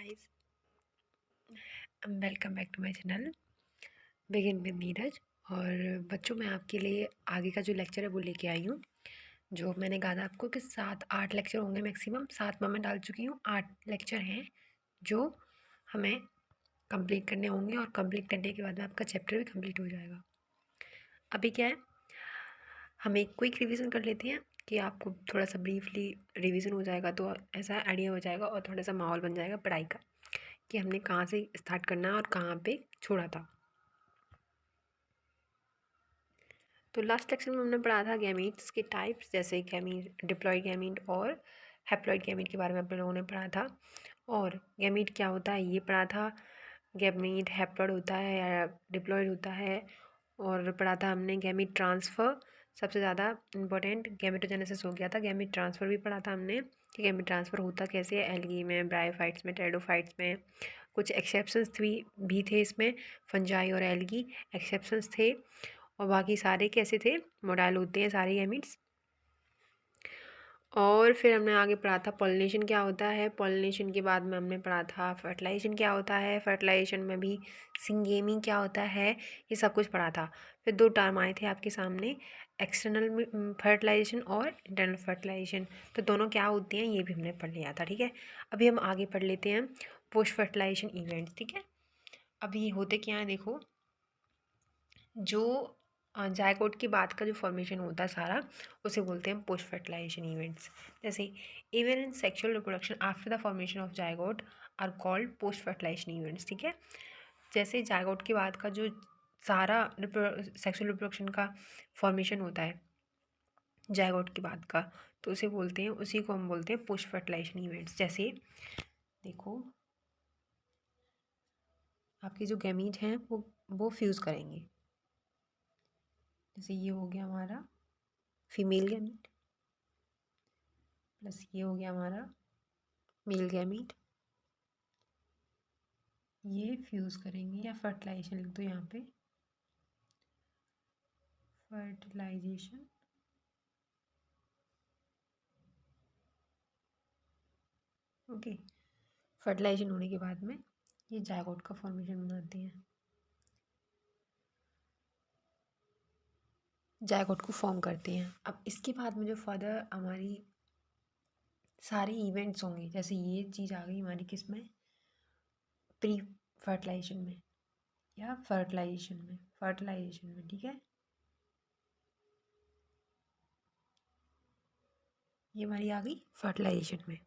guys, welcome back to my channel begin with Neeraj. और बच्चों, मैं आपके लिए आगे का जो लेक्चर है वो लेके आई हूँ। जो मैंने कहा था आपको कि 7-8 लेक्चर होंगे मैक्सिमम, 7 में मैं डाल चुकी हूँ। 8 लेक्चर हैं जो हमें कंप्लीट करने होंगे और कंप्लीट करने के बाद में आपका चैप्टर भी कंप्लीट हो जाएगा। अभी क्या है, हम एक क्विक रिवीजन कर लेते हैं कि आपको थोड़ा सा ब्रीफली रिवीजन हो जाएगा, तो ऐसा आइडिया हो जाएगा और थोड़ा सा माहौल बन जाएगा पढ़ाई का कि हमने कहाँ से स्टार्ट करना है और कहाँ पे छोड़ा था। तो लास्ट लेक्चर में हमने पढ़ा था गैमीट्स के टाइप्स, जैसे गैमीट, डिप्लॉयड गैमीट और हैप्लॉयड गैमीट के बारे में अपने लोगों ने पढ़ा था। और गैमीट क्या होता है ये पढ़ा था, गैमीट हैप्लॉयड होता है या डिप्लॉयड होता है। और पढ़ा था हमने गैमीट ट्रांसफ़र, सबसे ज़्यादा इंपॉर्टेंट गैमेटोजेनेसिस हो गया था। गैमीट ट्रांसफ़र भी पढ़ा था हमने कि गैमीट ट्रांसफ़र होता कैसे है, एल्गी में, ब्रायोफाइट्स में, टेरिडोफाइट्स में। कुछ एक्सेप्शंस भी थे इसमें, फंजाई और एल्गी एक्सेप्शंस थे, और बाकी सारे कैसे थे, मोडाइल होते हैं सारे गैमीट्स। और फिर हमने आगे पढ़ा था पॉलिनेशन क्या होता है। पॉलिनेशन के बाद में हमने पढ़ा था फर्टिलाइजेशन क्या होता है। फर्टिलाइजेशन में भी सिंगेमी क्या होता है, ये सब कुछ पढ़ा था। फिर 2 टर्म आए थे आपके सामने, एक्सटर्नल फर्टिलाइजेशन और इंटरनल फर्टिलाइजेशन। तो दोनों क्या होती हैं ये भी हमने पढ़ लिया था, ठीक है। अभी हम आगे पढ़ लेते हैं पोस्ट फर्टिलाइजेशन इवेंट्स, ठीक है। अभी होते क्या है देखो, जो जायगोट के बाद का जो फॉर्मेशन होता है सारा, उसे बोलते हैं पोस्ट फर्टिलाइजेशन इवेंट्स। जैसे even in sexual reproduction after the formation of zygote are called post fertilisation events, ठीक है। जैसे जायगोट के बाद का जो सारा सेक्सुअल रिप्रोडक्शन का फॉर्मेशन होता है जायगोट के बाद का, तो उसे बोलते हैं, उसी को हम बोलते हैं पोस्ट फर्टिलाइजेशन इवेंट्स। जैसे देखो, आपके जो गैमीट हैं वो फ्यूज़ करेंगे। जैसे ये हो गया हमारा फीमेल गैमीट, प्लस ये हो गया हमारा मेल गैमीट, ये फ्यूज़ करेंगे, या फर्टिलाइजेशन लिख दो यहाँ पे, फर्टिलाइजेशन। ओके, फर्टिलाइजेशन होने के बाद में ये जायगोट का फॉर्मेशन बनाते हैं, जायगोट को फॉर्म करते हैं। अब इसके बाद में जो फर्दर हमारी सारे इवेंट्स होंगे, जैसे ये चीज़ आ गई हमारी किस में, प्री फर्टिलाइजेशन में या फर्टिलाइजेशन में, ठीक है। ये हमारी आ गई फर्टिलाइजेशन में।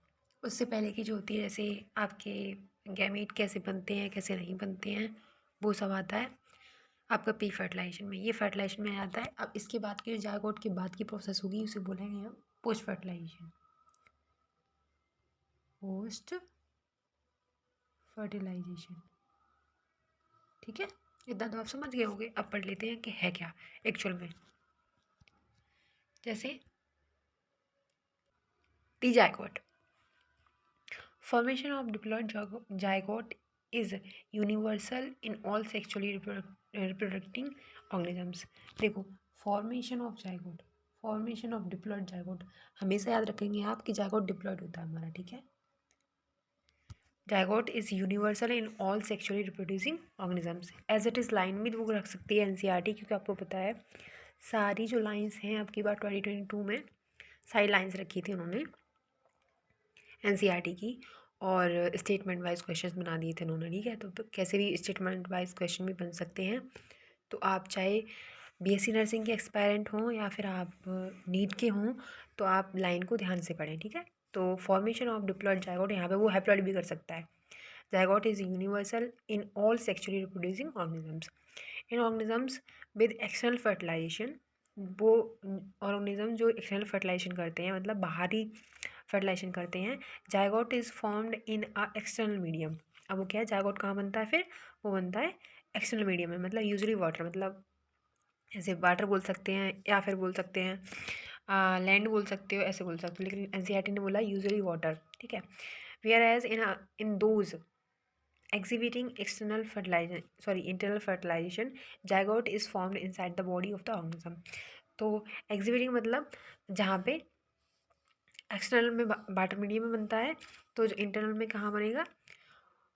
उससे पहले की जो होती है, जैसे आपके गैमीट कैसे बनते हैं कैसे नहीं बनते हैं, वो सब आता है आपका प्री फर्टिलाइजेशन में। ये फर्टिलाइजेशन में आता है। अब इसके बाद की जो जायगोट के बाद की प्रोसेस होगी उसे बोलेंगे हम पोस्ट फर्टिलाइजेशन, पोस्ट फर्टिलाइजेशन, ठीक है। इतना तो आप समझ गए होंगे। अब पढ़ लेते हैं कि है क्या एक्चुअल में। जैसे D zygote, formation of diploid zygote is universal in all sexually reproducing organisms। देखो, फॉर्मेशन ऑफ डिप्लॉयड जायगोट, हमेशा याद रखेंगे आप कि जायगोट डिप्लॉयड होता है हमारा, ठीक है। Zygote is universal in all sexually reproducing organisms. As it is line भी वो रख सकती है एनसीईआरटी, क्योंकि आपको पता है सारी जो लाइंस हैं आपकी बार 2022 में सारी लाइंस रखी थी उन्होंने एनसीईआरटी की, और स्टेटमेंट वाइज क्वेश्चन बना दिए थे उन्होंने, ठीक है। तो कैसे भी स्टेटमेंट वाइज क्वेश्चन भी बन सकते हैं। तो आप चाहे बीएससी नर्सिंग के एक्सपायरेंट हों या फिर आप नीट के हों, तो आप लाइन को ध्यान से पढ़ें, ठीक है। तो फॉर्मेशन ऑफ डिप्लॉयड जायगोट, यहाँ पे वो हैप्लॉयड भी कर सकता है। Zygote is universal in all sexually reproducing organisms. In organisms with external fertilisation, वो ऑर्गेनिज्म जो एक्सटर्नल फर्टिलाइजेशन करते हैं, मतलब बाहरी फर्टिलाइजेशन करते हैं। Zygote is formed in a external medium. अब वो क्या है, जायगोट कहाँ बनता है, फिर वो बनता है एक्सटर्नल मीडियम में, मतलब यूजुअली वाटर, मतलब ऐसे वाटर बोल सकते हैं या फिर बोल सकते हैं लैंड बोल सकते हो, ऐसे बोल सकते हो, लेकिन एनसीईआरटी ने बोला यूजुअली वाटर, ठीक है। Where as in those exhibiting internal fertilization, zygote is formed inside the body of the organism। तो exhibiting मतलब जहाँ पे एक्सटर्नल में वाटर मीडियम में बनता है, तो जो इंटरनल में कहाँ बनेगा,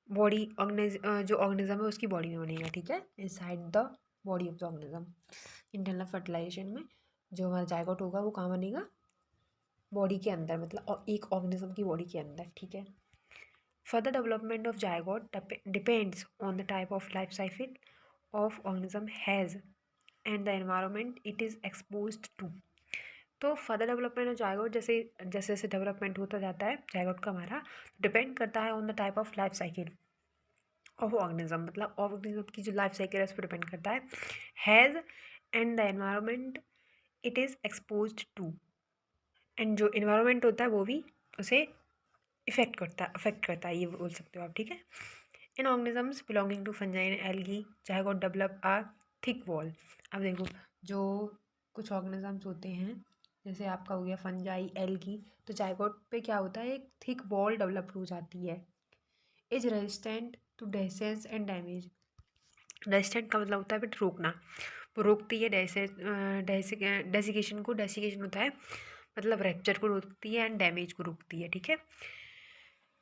बॉडी जो ऑर्गेनिज्म है उसकी बॉडी में बनेगा, ठीक है, inside the body of the organism. Internal fertilisation में जो हमारा जायगोट होगा वो कहाँ बनेगा, बॉडी के अंदर, मतलब एक ऑर्गेनिज्म की बॉडी के अंदर, ठीक है। Further development of zygote depends on the type of life cycle of organism has and the environment it is exposed to. तो फर्दर डेवलपमेंट ऑफ जायगोट जैसे जैसे जैसे डेवलपमेंट होता जाता है जायगोट का हमारा, डिपेंड करता है on the type of life cycle of organism, मतलब ऑर्गेनिज्म की जो लाइफ साइकिल है उस पर डिपेंड करता है। Has and the environment it is exposed to, and जो इन्वायरमेंट होता है वो भी उसे अफेक्ट करता है, ये बोल सकते हो आप, ठीक है। In organisms belonging to fungi and algae zygote develop a thick wall. अब देखो, जो कुछ ऑर्गेनिजम्स होते हैं जैसे आपका हो गया फंजाई एल्गी, तो जायगोट पे क्या होता है, एक थिक वॉल डेवलप हो जाती है। Is resistant to desiccation and damage. Resistant का मतलब होता है बट रोकना, वो रोकती है डेसिकेशन को, डेसिकेशन होता है मतलब रैप्चर को रोकती है, एंड डैमेज को रोकती है, ठीक है।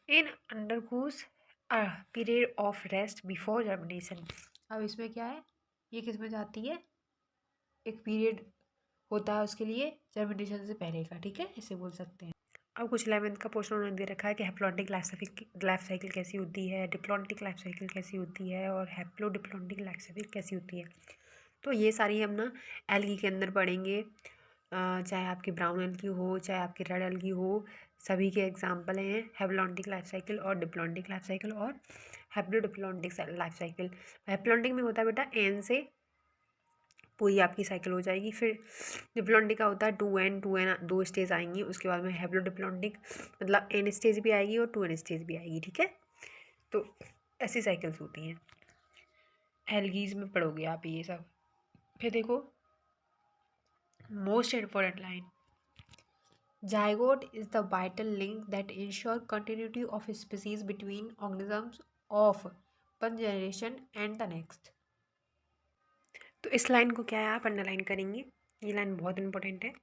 In undergoes a period of rest before germination. अब इसमें क्या है, ये किस में जाती है, एक पीरियड होता है उसके लिए जर्मिनेशन से पहले का, ठीक है, इसे बोल सकते हैं। अब कुछ 11th का पोर्शन उन्होंने दे रखा है कि हैप्लॉन्टिक लाइफ साइकिल कैसी होती है, डिप्लॉन्टिक लाइफ साइकिल कैसी होती है, और हैप्लोडिप्लॉन्टिक लाइफ साइकिल कैसी होती है। तो ये सारी हम ना एल्गी के अंदर पढ़ेंगे, चाहे आपकी ब्राउन एल्गी हो चाहे आपकी रेड एल्गी हो, सभी के एग्जाम्पल हैं हैप्लॉन्टिक लाइफ साइकिल और डिप्लॉन्टिक लाइफ साइकिल और हैप्लोडिप्लॉन्टिक लाइफ साइकिल। हैप्लॉन्टिक में होता है बेटा एन से पूरी आपकी साइकिल हो जाएगी, फिर डिप्लॉन्टिक का होता है 2n 2 स्टेज आएंगी, उसके बाद में हैप्लोडिप्लॉन्टिक मतलब n स्टेज भी आएगी और 2n स्टेज भी आएगी, ठीक है। तो ऐसी साइकिल्स होती हैं, एल्गीज में पढ़ोगे आप ये सब। फिर देखो most important line, zygote is the vital link that ensure continuity of species between organisms of one generation and the next। तो इस लाइन को क्या है आप अंडरलाइन करेंगे, ये लाइन बहुत इंपॉर्टेंट है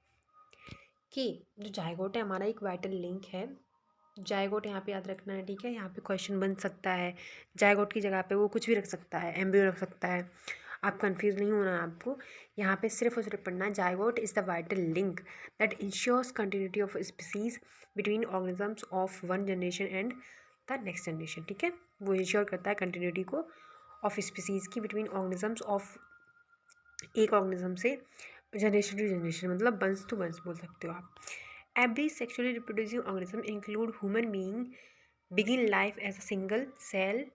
कि जो जायगोट है हमारा एक वाइटल लिंक है। जायगोट यहाँ पे याद रखना है, ठीक है, यहाँ पे क्वेश्चन बन सकता है, जायगोट की जगह पे वो कुछ भी रख सकता है, एम्ब्रियो रख सकता है, आप कंफ्यूज नहीं होना है आपको। यहाँ पे सिर्फ और सिर्फ पढ़ना है zygote is the vital link that insures continuity of species between organisms of one generation and the next generation, ठीक है। वो इंश्योर करता है कंटिन्यूटी को ऑफ स्पीसीज़ की बिटवीन ऑर्गेनिजम्स ऑफ एक ऑर्गेनिज्म से जनरेशन टू जनरेशन, मतलब वंश टू वंश बोल सकते हो आप। Every sexually reproducing organism include human being begin life as a single cell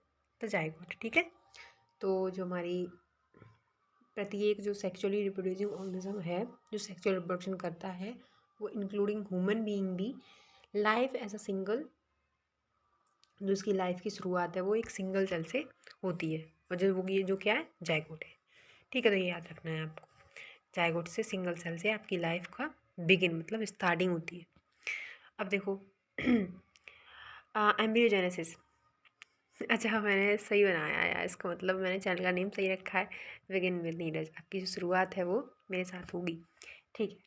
the zygote, ठीक है। तो जो हमारी प्रत्येक जो सेक्सुअली रिप्रोड्यूसिंग ऑर्गेनिज्म है जो सेक्सुअल रिप्रोडक्शन करता है वो इंक्लूडिंग ह्यूमन बीइंग भी लाइफ एज अ सिंगल, जो उसकी लाइफ की शुरुआत है वो एक सिंगल सेल से होती है, और जो वो ये जो क्या है जायगोट है, ठीक है। तो ये याद रखना है आपको, जायगोट से सिंगल सेल से आपकी लाइफ का बिगिन मतलब स्टार्टिंग होती है। अब देखो एम्ब्रियोजेनेसिस, अच्छा हाँ मैंने सही बनाया यार इसका, मतलब मैंने चैनल का नेम सही रखा है, बिगिन विद नीरज, आपकी जो शुरुआत है वो मेरे साथ होगी, ठीक है।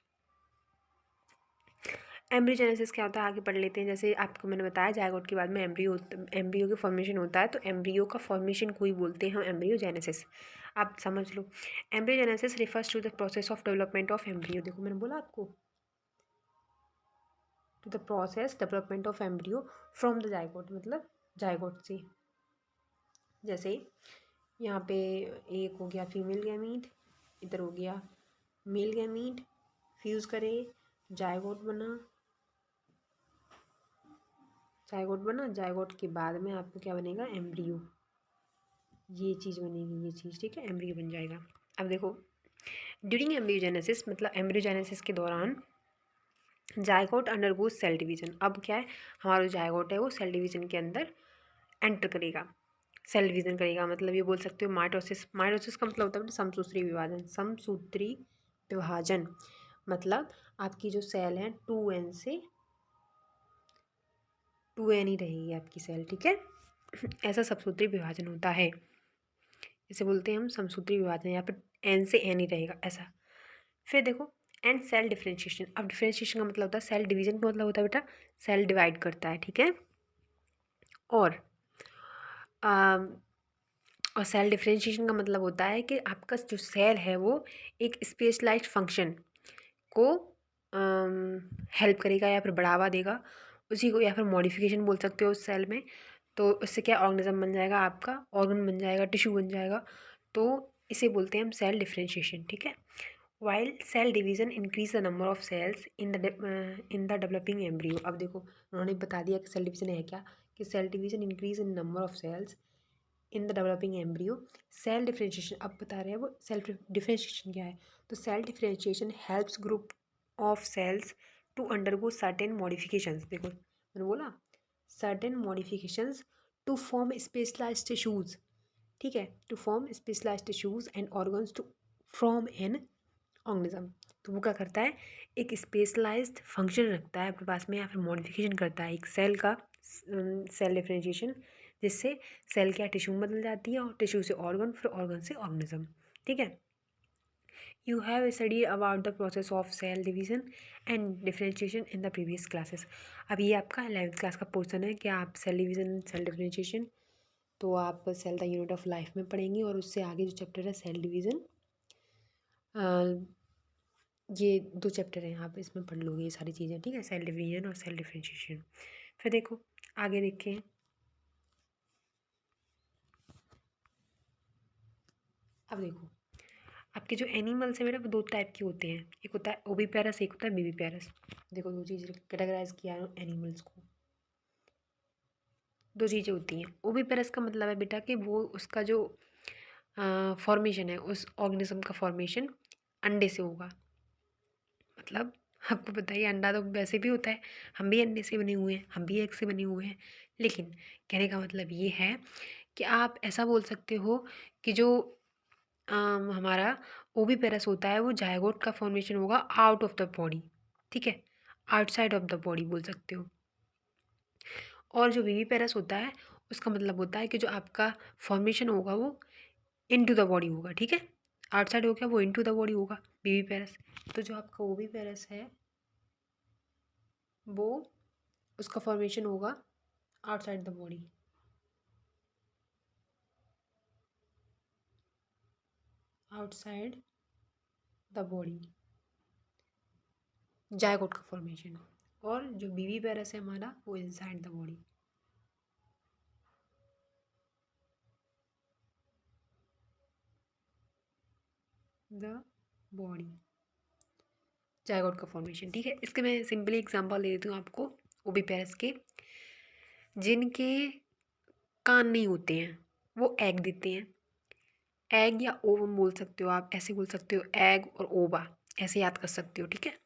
एम्ब्रियोजेनेसिस क्या होता है आगे पढ़ लेते हैं। जैसे आपको मैंने बताया जायगोट के बाद में एम्ब्रियो का फॉर्मेशन होता है, तो एम्ब्रियो का फॉर्मेशन को ही बोलते हैं हम एम्ब्रियोजेनेसिस, आप समझ लो। Embryogenesis refers to the process of development of embryo, देखो मैंने बोला आपको to the process development of embryo from the zygote, मतलब जायगोट से। जैसे यहाँ पे एक हो गया फीमेल गैमीट, इधर हो गया मेल गैमीट, फ्यूज़ करे जायगोट बना, जायगोट बना, जायगोट के बाद में आपको क्या बनेगा एम्ब्रियो, ये चीज़ बनेगी, ये चीज़, ठीक है, एम्ब्रियो बन जाएगा। अब देखो ड्यूरिंग एम्ब्रियोजेनेसिस, मतलब एम्ब्रियोजेनेसिस के दौरान जायगोट अंडरगोज सेल डिवीजन। अब क्या है हमारा जो जायगोट है वो सेल डिवीजन के अंदर एंटर करेगा, सेल डिवीजन करेगा, मतलब ये बोल सकते हो माइटोसिस। माइटोसिस का मतलब होता है समसूत्री विभाजन, समसूत्री विभाजन मतलब आपकी जो सेल है 2n से 2n ही रहेगी आपकी सेल, ठीक है। ऐसा समसूत्री विभाजन होता है, इसे बोलते हैं हम समसूत्री विभाजन, यहाँ पर n से n ही रहेगा ऐसा। फिर देखो एंड सेल डिफ्रेंशिएशन, अब डिफ्रेंशिएशन का मतलब होता है सेल डिवीजन का मतलब होता है बेटा सेल डिवाइड करता है, ठीक है। और और सेल डिफरेंशिएशन का मतलब होता है कि आपका जो सेल है वो एक स्पेशलाइज्ड फंक्शन को हेल्प करेगा या फिर बढ़ावा देगा उसी को, या फिर मॉडिफिकेशन बोल सकते हो उस सेल में। तो उससे क्या ऑर्गेनिज्म बन जाएगा, आपका ऑर्गन बन जाएगा, टिश्यू बन जाएगा। तो इसे बोलते हैं हम सेल डिफरेंशिएशन, ठीक है। While cell division increase the number of cells in the developing embryo. अब देखो उन्होंने बता दिया कि सेल डिवीजन है क्या, कि cell division increase in number of cells in the developing embryo. Cell differentiation अब बता रहे हैं वो, सेल डिफरेंशिएशन क्या है। तो cell differentiation helps group of cells to undergo certain modifications. देखो मैंने बोला certain modifications to form specialised tissues, ठीक है, to form specialised tissues and organs to from an organism. तो वो क्या करता है, एक स्पेशलाइज्ड फंक्शन रखता है अपने पास में, या फिर मॉडिफिकेशन करता है एक सेल का, सेल डिफरेंशिएशन, जिससे सेल क्या टिश्यू में बदल जाती है, और टिश्यू से ऑर्गन, फिर ऑर्गन से ऑर्गेनिज्म, ठीक है। You have study about the process of cell division and differentiation in the previous classes. अब ये आपका 11th क्लास का पोर्सन है कि आप सेल डिवीजन, सेल डिफरेंशिएशन, तो आप cell the unit of life में पढ़ेंगे, और उससे आगे जो चैप्टर है सेल डिवीजन, ये 2 चैप्टर हैं, आप इसमें पढ़ लोगे ये सारी चीज़ें, ठीक है, सेल डिवीजन और सेल डिफरेंशिएशन। फिर देखो आगे देखें, अब देखो आपके जो एनिमल्स हैं बेटा वो 2 टाइप के होते हैं, एक होता है ओविपेरस, एक होता है बीवीपेरस। देखो 2 चीज़ कैटेगराइज किया है एनिमल्स को, 2 चीज़ें होती हैं। ओविपेरस का मतलब है बेटा कि वो उसका जो फॉर्मेशन है, उस ऑर्गेनिज्म का फॉर्मेशन अंडे से होगा। मतलब आपको पता ही अंडा तो वैसे भी होता है, हम भी अंडे से बने हुए हैं, हम भी एग से बने हुए हैं। लेकिन कहने का मतलब ये है कि आप ऐसा बोल सकते हो कि जो हमारा ओविपेरस होता है वो जायगोट का फॉर्मेशन होगा आउट ऑफ द बॉडी, ठीक है, आउटसाइड ऑफ द बॉडी बोल सकते हो। और जो विविपेरस होता है उसका मतलब होता है कि जो आपका फॉर्मेशन होगा वो इनटू द बॉडी होगा, ठीक है, आउटसाइड हो गया वो इनटू द बॉडी होगा विविपेरस। तो जो आपका ओविपेरस है वो, उसका फॉर्मेशन होगा outside the body, outside the body, zygote का फॉर्मेशन। और जो बीवी पेरस है हमारा वो inside the body. The body, zygote का फॉर्मेशन, ठीक है। इसके मैं सिंपली एग्जांपल दे देती हूँ आपको ओबी पेरस के। जिनके कान नहीं होते हैं वो एग देते हैं, एग या ओवम बोल सकते हो, आप ऐसे बोल सकते हो, एग और ओवा ऐसे याद कर सकते हो, ठीक है।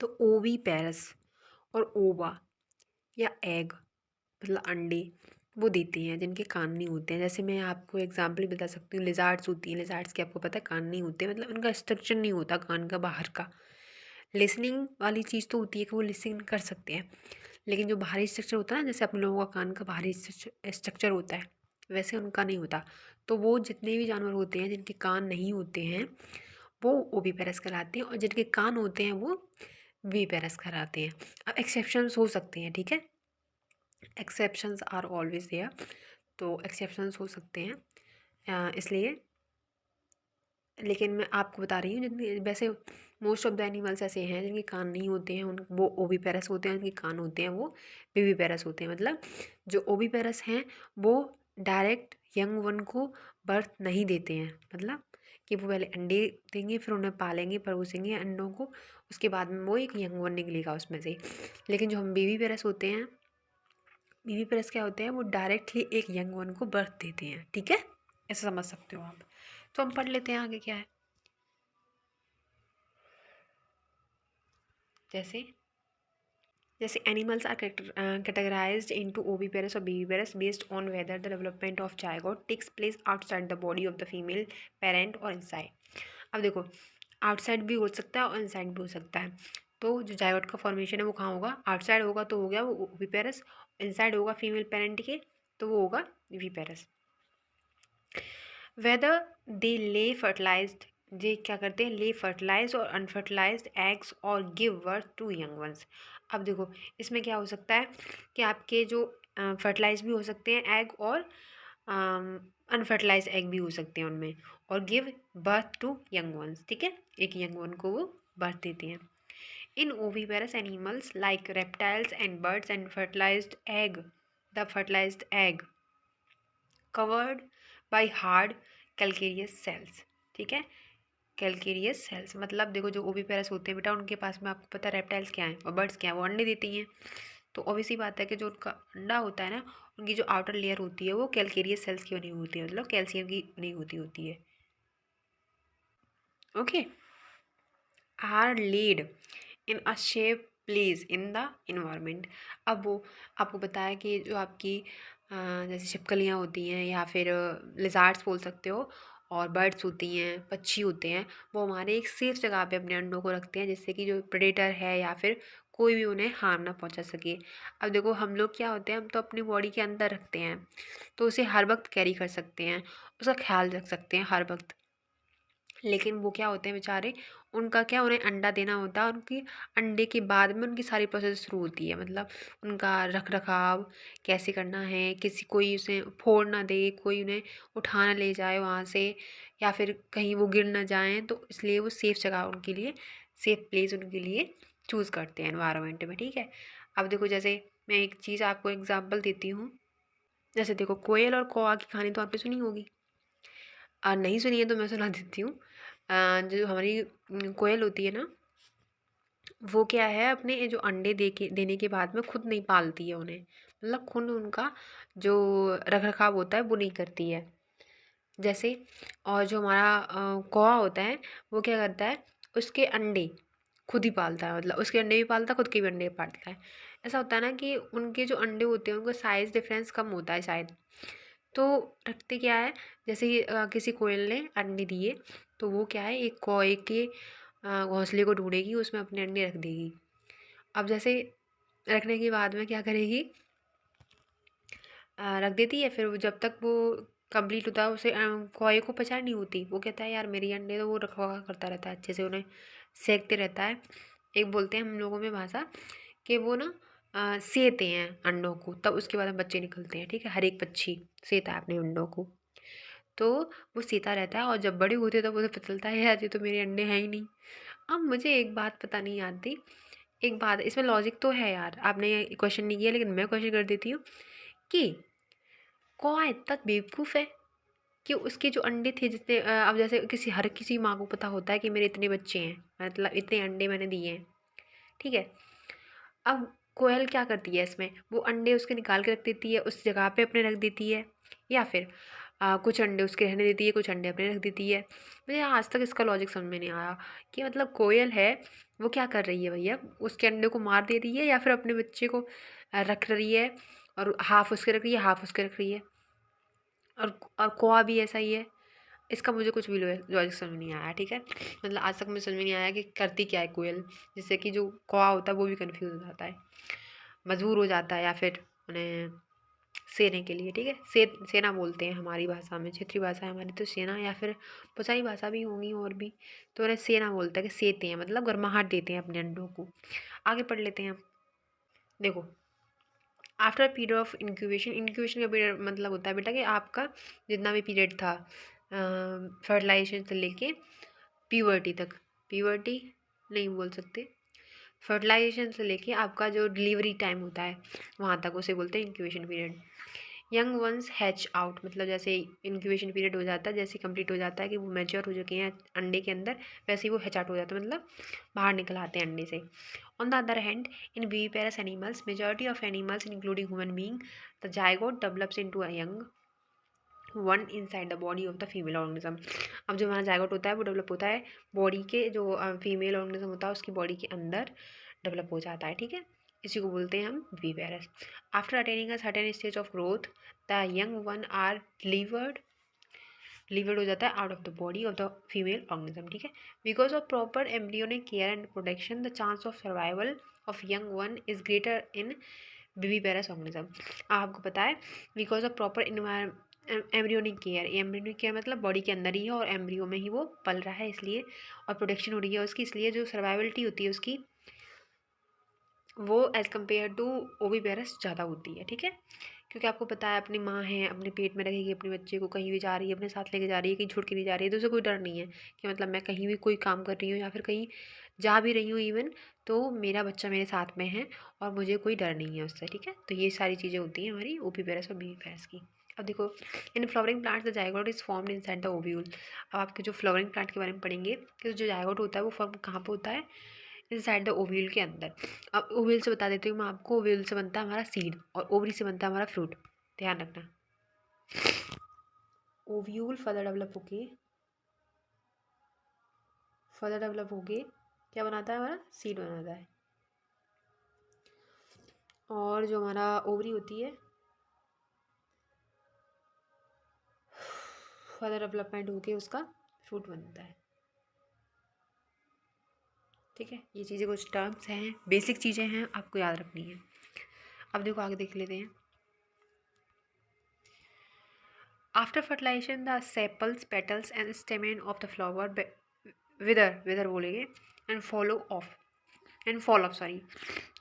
तो ओवी पेरस और ओवा या एग मतलब अंडे वो देते हैं जिनके कान नहीं होते हैं। जैसे मैं आपको एग्जांपल बता सकती हूँ, लिजार्ड्स होती हैं, लिजार्ड्स के आपको पता है कान नहीं होते, मतलब उनका स्ट्रक्चर नहीं होता कान का बाहर का। लिसनिंग वाली चीज़ तो होती है कि वो लिसन कर सकते हैं, लेकिन जो बाहरी स्ट्रक्चर होता है ना, जैसे अपने लोगों का कान का बाहरी स्ट्रक्चर होता है वैसे उनका नहीं होता। तो वो जितने भी जानवर होते हैं जिनके कान नहीं होते हैं वो ओविपेरस कहलाते हैं, और जिनके कान होते हैं वो विपेरस कहलाते हैं। अब एक्सेप्शंस हो सकते हैं, ठीक है, एक्सेप्शंस आर ऑलवेज देयर, तो एक्सेप्शंस हो सकते हैं, इसलिए। लेकिन मैं आपको बता रही हूँ जिनके वैसे मोस्ट ऑफ द एनिमल्स ऐसे हैं जिनके कान नहीं होते हैं, उन वो ओविपेरस होते हैं, उनके कान होते हैं वो विविपेरस होते हैं। मतलब जो ओविपेरस हैं वो डायरेक्ट यंग वन को बर्थ नहीं देते हैं, मतलब कि वो पहले अंडे देंगे, फिर उन्हें पालेंगे, परोसेंगे अंडों को, उसके बाद में वो एक यंग वन निकलेगा उसमें से। लेकिन जो हम बेबी पेरस होते हैं, बीवी प्रेस क्या होते हैं, वो डायरेक्टली एक यंग वन को बर्थ देते हैं, ठीक है, ऐसा समझ सकते हो आप। तो हम पढ़ लेते हैं आगे क्या है। जैसे जैसे animals are categorised into oviparous और viviparous based on whether the development of zygote takes place outside the body of the female parent और इनसाइड। अब देखो आउटसाइड भी हो सकता है और इनसाइड भी हो सकता है। तो जो जायगोट का फॉर्मेशन है वो कहाँ होगा, आउटसाइड होगा तो हो गया वो ओविपेरस, इनसाइड होगा फीमेल पेरेंट के तो वो होगा विवीपेरस। वेदर दे ले फर्टिलाइज्ड, ये क्या करते हैं, ले फर्टिलाइज और अनफर्टिलाइज्ड एग्स और give birth to young ones. अब देखो इसमें क्या हो सकता है कि आपके जो फर्टिलाइज भी हो सकते हैं एग, और अनफर्टिलाइज एग भी हो सकते हैं उनमें, और give birth to young ones, ठीक है, एक यंग वन को वो बर्थ देते हैं। In oviparous animals like reptiles and birds and fertilised egg covered by hard calcareous shells, ठीक है। कैल्केरियस सेल्स मतलब देखो जो ओविपेरस होते हैं बेटा, उनके पास में आपको पता है रेप्टाइल्स क्या हैं और बर्ड्स क्या हैं, वो अंडे देती हैं। तो ऑब्वियसली बात है कि जो उनका अंडा होता है ना, उनकी जो आउटर लेयर होती है वो कैल्केरियस सेल्स की बनी होती है, मतलब कैल्शियम की बनी होती है। Okay, are laid in a shape place in the environment. अब वो आपको बताया कि जो आपकी जैसे छिपकलियाँ होती हैं या फिर लिजार्ड्स बोल सकते हो, और बर्ड्स होती हैं, पक्षी होते हैं, वो हमारे एक सेफ जगह पे अपने अंडों को रखते हैं, जिससे कि जो प्रेडेटर है या फिर कोई भी उन्हें हार्म ना पहुंचा सके। अब देखो हम लोग क्या होते हैं, हम तो अपनी बॉडी के अंदर रखते हैं, तो उसे हर वक्त कैरी कर सकते हैं, उसका ख्याल रख सकते हैं हर वक्त। लेकिन वो क्या होते हैं बेचारे, उनका क्या, उन्हें अंडा देना होता है, उनकी अंडे के बाद में उनकी सारी प्रोसेस शुरू होती है, मतलब उनका रख रखाव कैसे करना है, किसी कोई उसे फोड़ ना दे, कोई उन्हें उठा ना ले जाए वहाँ से, या फिर कहीं वो गिर ना जाएं, तो इसलिए वो सेफ़ जगह उनके लिए, सेफ़ प्लेस उनके लिए चूज़ करते हैं एनवायरनमेंट में, ठीक है। अब देखो जैसे मैं एक चीज़ आपको एग्जांपल देती हूँ, जैसे देखो कोयल और कौआ की कहानी तो आपने सुनी होगी, नहीं सुनी है तो मैं सुना देती हूँ। जो हमारी कोयल होती है ना, वो क्या है, अपने ये जो अंडे देने के बाद में खुद नहीं पालती है उन्हें, मतलब खुद उनका जो रख रखाव होता है वो नहीं करती है, जैसे। और जो हमारा कौवा होता है, वो क्या करता है, उसके अंडे खुद ही पालता है, मतलब उसके अंडे भी पालता है, खुद के भी अंडे पालता है। ऐसा होता है ना कि उनके जो अंडे होते हैं उनका साइज़ डिफरेंस कम होता है शायद, तो रखते क्या है, जैसे कि किसी कोयल ने अंडे दिए, तो वो क्या है, एक कौए के घोंसले को ढूंढेगी, उसमें अपने अंडे रख देगी। अब जैसे रखने के बाद में क्या करेगी, रख देती है, फिर वो जब तक वो कंप्लीट होता है, उसे कौए को पहचान नहीं होती, वो कहता है यार मेरी अंडे, तो वो रखवा करता रहता है अच्छे से, उन्हें सेकते रहता है। एक बोलते हैं हम लोगों में भाषा कि वो ना सेते हैं अंडों को, तब उसके बाद में बच्चे निकलते हैं, ठीक है, हर एक पक्षी सेता है अपने अंडों को। तो वो सीता रहता है, और जब बड़े होते हैं तब उसे पता चलता है यार ये तो मेरे अंडे हैं ही नहीं। अब मुझे एक बात पता नहीं आती, एक बात इसमें लॉजिक तो है यार, आपने ये क्वेश्चन नहीं किया लेकिन मैं क्वेश्चन कर देती हूँ कि कौन इतना बेवकूफ़ है कि उसके जो अंडे थे जितने अब जैसे हर किसी माँ को पता होता है कि मेरे इतने बच्चे हैं, मतलब इतने अंडे मैंने दिए हैं, ठीक है। अब कोयल क्या करती है इसमें, वो अंडे उसके निकाल के रख देती है, उस जगह पे अपने रख देती है, या फिर कुछ अंडे उसके रहने देती है, कुछ अंडे अपने रख देती है। मुझे आज तक इसका लॉजिक समझ में नहीं आया कि मतलब कोयल है, वो क्या कर रही है भैया, उसके अंडे को मार दे रही है या फिर अपने बच्चे को रख रही है, और हाफ उसके रख रही है, हाफ उसके रख रही है। और कौआ भी ऐसा ही है, इसका मुझे कुछ भी लॉजिक समझ में नहीं आया, ठीक है। मतलब आज तक मुझे समझ में नहीं आया कि करती क्या है कोयल, जिससे कि जो कौआ होता है वो भी कन्फ्यूज़ हो जाता है, मजबूर हो जाता है, या फिर उन्हें सेने के लिए, ठीक है, सेना बोलते हैं हमारी भाषा में, क्षेत्रीय भाषा है हमारी तो सेना, या फिर बहुत सारी भाषा भी होंगी और भी, तो उन्हें सेना बोलते हैं कि सेते हैं, मतलब गर्माहट देते हैं अपने अंडों को। आगे पढ़ लेते हैं हम। देखो after period of incubation, incubation का पीरियड मतलब होता है बेटा कि आपका जितना भी पीरियड था फर्टिलाइजेशन से लेके प्यूबर्टी तक, प्यूबर्टी नहीं बोल सकते, फर्टिलाइजेशन से लेके आपका जो डिलीवरी टाइम होता है वहाँ तक, उसे बोलते हैं incubation period. Young ones hatch out, मतलब जैसे इंक्यूबेशन पीरियड हो जाता है, जैसे कंप्लीट हो जाता है कि वो मैच्योर हो चुके हैं अंडे के अंदर, वैसे ही वो हैच आउट हो जाता है, मतलब बाहर निकल आते हैं अंडे से। On the other hand, in viviparous animals, majority of animals, including human being, the zygote develops into a young one inside the body of the female organism. अब जो हमारा जायगोट होता है वो डेवलप होता है बॉडी के, जो फीमेल ऑर्गेनिज्म होता है उसकी बॉडी के अंदर डेवलप हो जाता है, ठीक है। इसी को बोलते हैं हम viviparous. After attaining a certain stage of growth, the young one are delivered हो जाता है out of the body of the female organism, ठीक है। Because of proper embryonic care and protection, the chance of survival of young one is greater in viviparous organism. आपको पता है because of proper embryonic care, embryonic care मतलब body के अंदर ही है और एम्ब्रियो में ही वो पल रहा है, इसलिए और प्रोटेक्शन हो रही है उसकी, इसलिए जो सर्वाइवलिटी होती है उसकी वो एज़ कम्पेयर टू ओविपेरस ज़्यादा होती है, ठीक है। क्योंकि आपको पता है अपनी माँ है, अपने पेट में रखेगी अपने बच्चे को, कहीं भी जा रही है अपने साथ लेके जा रही है, कहीं छोड़ के नहीं जा रही है, तो उसे कोई डर नहीं है कि मतलब मैं कहीं भी कोई काम कर रही हूँ या फिर कहीं जा भी रही हूँ इवन, तो मेरा बच्चा मेरे साथ में है और मुझे कोई डर नहीं है उससे, ठीक है। तो ये सारी चीज़ें होती हैं हमारी ओविपेरस और बीविपेरस की। अब देखो, in flowering plants the zygote is formed inside the ovule. अब आपके जो फ्लावरिंग प्लांट के बारे में पढ़ेंगे कि जो जाइगोट होता है वो फॉर्म कहाँ पे होता है, इनसाइड द ओव्यूल के अंदर। अब ओव्यूल से बता देती हूँ मैं आपको, ओव्यूल से बनता है हमारा सीड और ओवरी से बनता है हमारा फ्रूट, ध्यान रखना। ओव्यूल फर्दर डेवलप होके क्या बनाता है, हमारा सीड बनाता है। और जो हमारा ओवरी होती है फर्दर डेवलपमेंट होके उसका फ्रूट बनता है, ठीक है। ये चीज़ें कुछ टर्म्स हैं, बेसिक चीज़ें हैं, आपको याद रखनी है। अब देखो आगे देख लेते हैं। After fertilisation the sepals petals and stamen of the flower wither बोलेंगे एंड फॉल ऑफ सॉरी।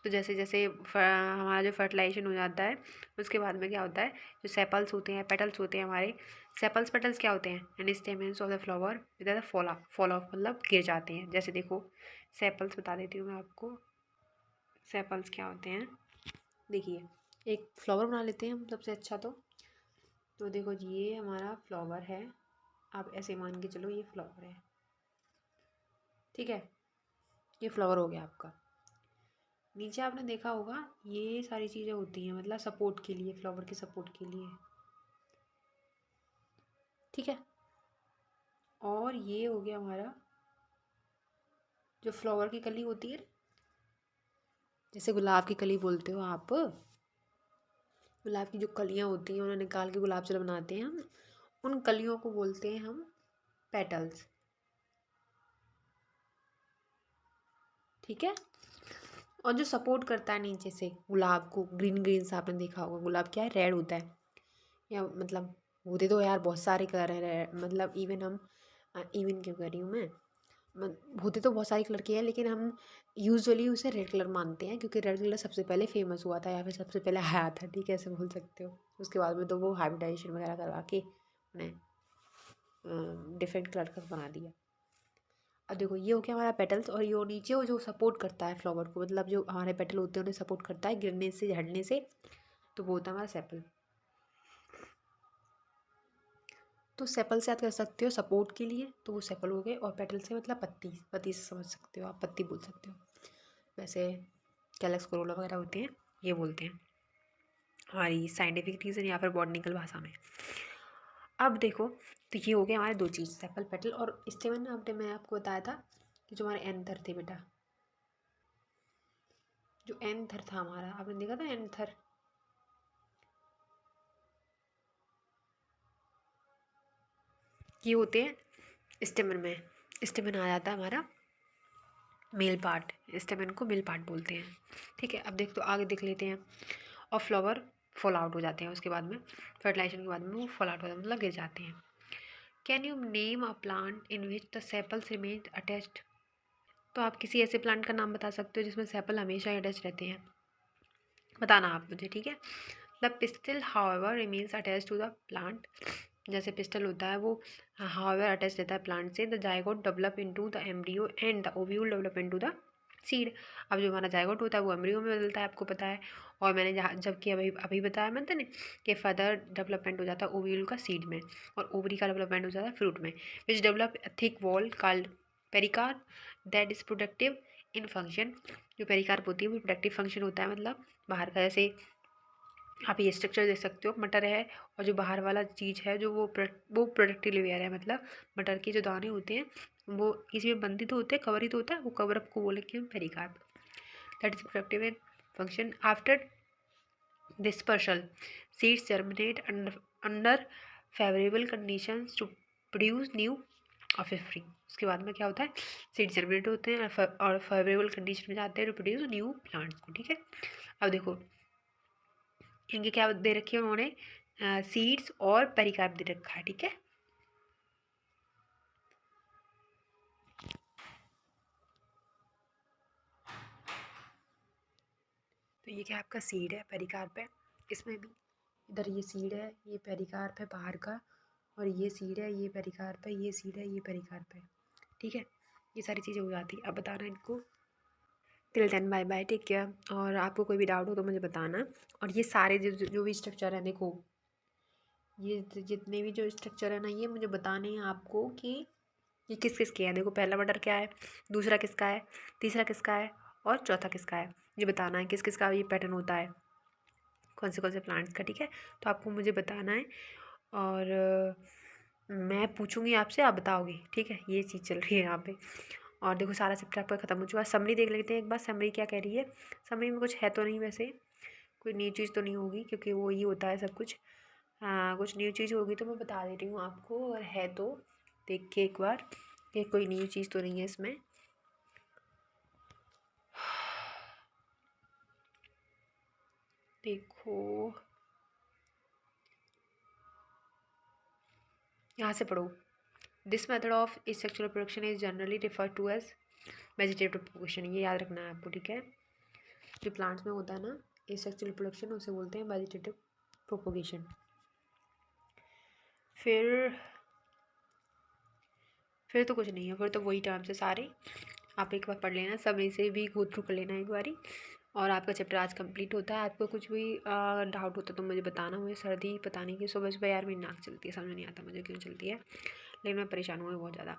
तो जैसे जैसे हमारा जो फर्टिलाइजेशन हो जाता है उसके बाद में क्या होता है, जो सेपल्स होते हैं पेटल्स होते हैं हमारे, सेपल्स पेटल्स क्या होते हैं, and stamens of the flower with fall of मतलब गिर जाते हैं। जैसे देखो सेपल्स बता देती हूँ मैं आपको, सेपल्स क्या होते हैं। देखिए एक फ्लावर बना लेते हैं हम सबसे अच्छा। तो देखो जी ये हमारा फ्लावर है, आप ऐसे मान के चलो ये फ्लावर है, ठीक है। ये फ्लावर हो गया आपका। नीचे आपने देखा होगा ये सारी चीज़ें होती हैं मतलब सपोर्ट के लिए, फ्लावर के सपोर्ट के लिए, ठीक है। और ये हो गया हमारा जो फ्लावर की कली होती है, जैसे गुलाब की कली बोलते हो आप, गुलाब की जो कलियाँ होती हैं उन्हें निकाल के गुलाब जल बनाते हैं हम, उन कलियों को बोलते हैं हम पेटल्स, ठीक है। और जो सपोर्ट करता है नीचे से गुलाब को, ग्रीन ग्रीन सा आपने देखा होगा, गुलाब क्या है, रेड होता है, या मतलब होते तो यार बहुत सारे कलर हैं, मतलब इवन क्यों कर रही हूँ मैं, होते तो बहुत सारे कलर के हैं लेकिन हम यूजुअली उसे रेड कलर मानते हैं क्योंकि रेड कलर सबसे पहले फेमस हुआ था या फिर सबसे पहले आया था, ठीक है, ऐसे बोल सकते हो। उसके बाद में तो वो हाइब्रिडाइजेशन वगैरह करवा के उन्हें डिफरेंट कलर का बना दिया। अब देखो ये हो गया हमारा पेटल्स, और ये नीचे वो जो सपोर्ट करता है फ्लावर को, मतलब जो हमारे पेटल होते हैं उन्हें सपोर्ट करता है गिरने से झड़ने से, तो वो होता है हमारा सेपल। तो सेपल से याद कर सकते हो सपोर्ट के लिए, तो वो सेपल हो गए, और पेटल से मतलब पत्ती, पत्ती से समझ सकते हो आप, पत्ती बोल सकते हो। वैसे कैलक्स कोरोला वगैरह होते हैं, ये बोलते हैं हमारी साइंटिफिक रीज़न या फिर बॉटनिकल भाषा में। अब देखो तो ये हो गया हमारे दो चीज़, सेपल पेटल और स्टेमन। आपने मैं आपको बताया था कि जो हमारे एंथर थे बेटा, जो एंथर था हमारा, आपने देखा था एंथर, ये होते हैं स्टेमन में, स्टेमन आ जाता है हमारा मेल पार्ट, स्टेमन को मेल पार्ट बोलते हैं, ठीक है। अब देख तो आगे देख लेते हैं। और फ्लावर फॉल आउट हो जाते हैं उसके बाद में, फर्टिलाइजेशन के बाद में वो फॉल आउट हो जाते हैं मतलब गिर जाते हैं। Can you name a plant in which the sepals remain attached. तो आप किसी ऐसे प्लांट का नाम बता सकते हो जिसमें सेपल हमेशा अटैच रहते हैं, बताना आप मुझे, ठीक है। The pistil however remains attach to the plant, जैसे पिस्टल होता है वो हाउएवर अटैच रहता है प्लांट से। The zygote develop into the embryo and the ovule develop into the seed. अब जो हमारा जाइगोट होता है वो एम्ब्रियो में बदलता है, आपको पता है। और मैंने जहाँ जबकि अभी अभी बताया मैंने ने कि फर्दर डेवलपमेंट हो जाता है ओव्यूल का सीड में, और ओवरी का डेवलपमेंट हो जाता है फ्रूट में, which develop thick wall called pericarp that is productive in function. जो पेरिकार्प होती है वो प्रोडक्टिव फंक्शन होता है, मतलब बाहर का, जैसे आप ये स्ट्रक्चर देख सकते हो, मटर है और जो बाहर वाला चीज़ है जो वो प्रोडक्टिव लेयर है, मतलब मटर के जो दाने होते हैं वो किसी में बंधी तो होते हैं, कवर ही तो होता है, वो कवर अप को बोलेंगे हम pericarp, that is productive in function. After dispersal, seeds germinate under favorable conditions to produce new offspring। उसके बाद में क्या होता है, सीड जर्मिनेट होते हैं और फेवरेबल कंडीशन में जाते हैं टू प्रोड्यूस न्यू प्लांट्स को, ठीक है। अब देखो इनके क्या दे रखे हैं उन्होंने, सीड्स और पेरिकार्प दे रखा है, ठीक है। ये क्या आपका सीड है पेरिकार्प है, इसमें भी इधर ये सीड है, ये पेरिकार्प है बाहर का, और ये सीड है, ये पेरिकार्प है, ये सीड है, ये पेरिकार्प है। ठीक है, ये सारी चीज़ें हो जाती है। अब बताना इनको। Till then bye bye, take care. और आपको कोई भी डाउट हो तो मुझे बताना। और ये सारे जो भी स्ट्रक्चर है, देखो ये जितने भी जो स्ट्रक्चर है ना, ये मुझे बताने हैं आपको कि ये किस किस के हैं। देखो पहला मर्डर क्या है, दूसरा किसका है, तीसरा किसका है, और चौथा किसका है। ये बताना है किस किस का ये पैटर्न होता है, कौन से प्लांट्स का। ठीक है, तो आपको मुझे बताना है, और मैं पूछूंगी आपसे, आप बताओगे। ठीक है, ये चीज़ चल रही है यहाँ पे। और देखो सारा चैप्टर आपका ख़त्म हो चुका है। समरी देख लेते हैं एक बार, समरी क्या कह रही है। समरी में कुछ है तो नहीं, वैसे कोई नई चीज़ तो नहीं होगी, क्योंकि वो ही होता है सब कुछ। हाँ, कुछ न्यू चीज़ होगी तो मैं बता दे रही हूँ आपको, और है तो देख के एक बार कि कोई न्यू चीज़ तो नहीं है इसमें। देखो यहाँ से पढ़ो। This method of asexual production is generally refer to as vegetative production. ये याद रखना है आपको। ठीक है, जो प्लांट्स में होता है ना एसेक्सुअल प्रोडक्शन, उसे बोलते हैं वेजिटेटिव प्रोपोगेशन। फिर तो कुछ नहीं है, फिर तो वही टर्म्स है सारे। आप एक बार पढ़ लेना, सब इसे भी गो थ्रू कर लेना एक बारी। और आपका चैप्टर आज कंप्लीट होता है। आपको कुछ भी डाउट होता है तो मुझे बताना। मुझे सर्दी पता नहीं कि सुबह सुबह यार मेरी नाक चलती है, समझ नहीं आता मुझे क्यों चलती है, लेकिन मैं परेशान हुई बहुत ज़्यादा।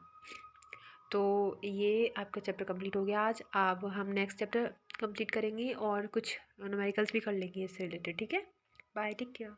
तो ये आपका चैप्टर कंप्लीट हो गया आज। अब हम नेक्स्ट चैप्टर कंप्लीट करेंगे और कुछ न्यूमेरिकल्स भी कर लेंगे इससे रिलेटेड। ठीक है, बाय, टेक केयर।